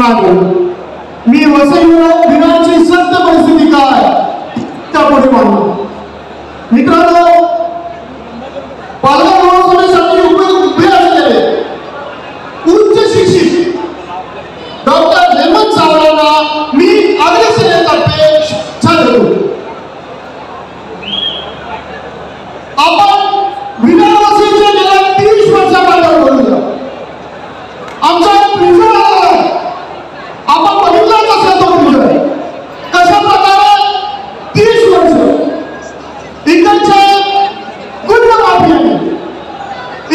मी वसई विराची सत्य परिस्थिती काय त्यापुढे मांडतो. मित्रांनो, पालघर महोत्सवासाठी उभे असलेले उच्च शिक्षित डॉक्टर हेमंत सावळांना मी आग्रह सेनेतर्फे शुभेच्छा देतो. आपण विरार वसईच्या गेल्या 30 वर्षाबद्दल बोलूया. आमचा प्रिझन आपण बघितला कसा तो प्रिझन कशा प्रकारे 30 वर्ष इकडच्या गुंड माफियाने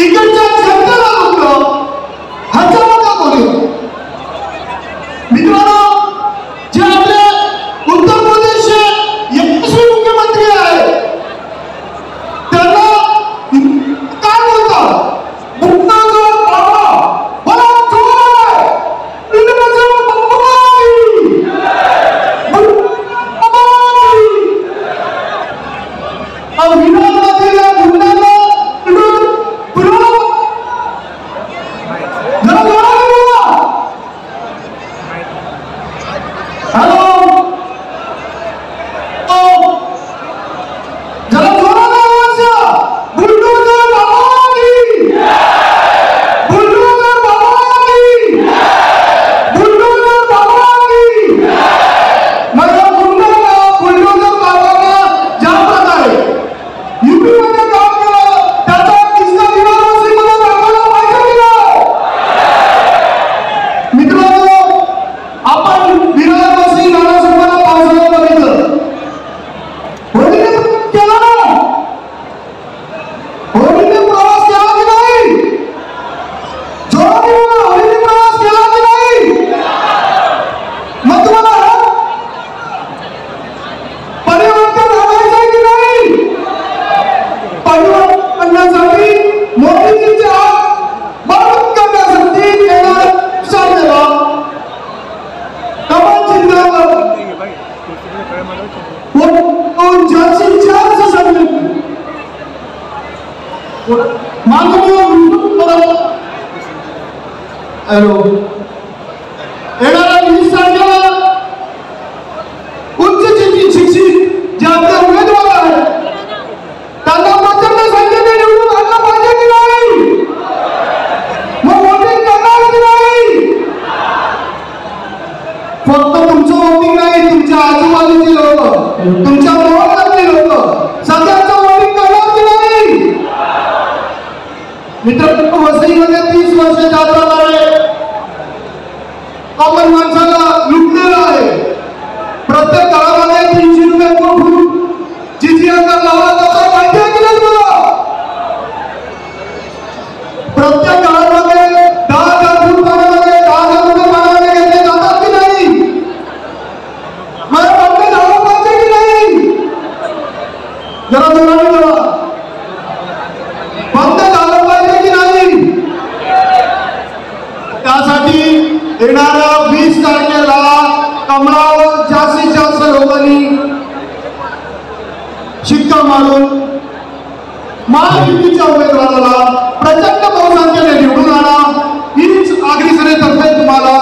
इकडच्या जनतेला लुटलं ह्याच्यामध्ये बोलूया. मित्रांनो, जे आपले उत्तर प्रदेशचे यशस्वी मुख्यमंत्री आहेत त्यांना काय बोलतात, येणाऱ्या 20 तारखेला उच्च शिक्षित जे आपले उमेदवार आहेत त्यांना प्रचंड संख्येने निवडून आणलं पाहिजे की नाही, मग वोटिंग करणार की नाही. फक्त तुमचं वोटिंग नाही, तुमच्या आजूबाजूची लोक, तुमच्या मोहल्ल्यातली लोक सगळ्यांचं वोटिंग करणार की नाही. मित्रांनो, वसईमध्ये 30 वर्ष ज्या प्रकारे कॉमन माणसाला लुटलेलं आहे, प्रत्येक घरामध्ये 300 रुपये फूट जिजिया कर लावला जातो, माहिती आहे की नाही तुला. प्रत्येक घरामध्ये 10,000 फूट पाण्यामध्ये 10,000 रुपये पाण्यामध्ये घेतले जातात की नाही. मला बंद झालं पाहिजे की नाही, जरा जोराने बोला. बंद झालं पाहिजे की नाही. त्यासाठी येणाऱ्या 20 तारखेला कमळावर जास्तीत जास्त लोकांनी शिक्का मारून महायुतीच्या उमेदवाराला प्रचंड बहुसंख्येने निवडून आणा हीच आग्रह सेनेतर्फे तुम्हाला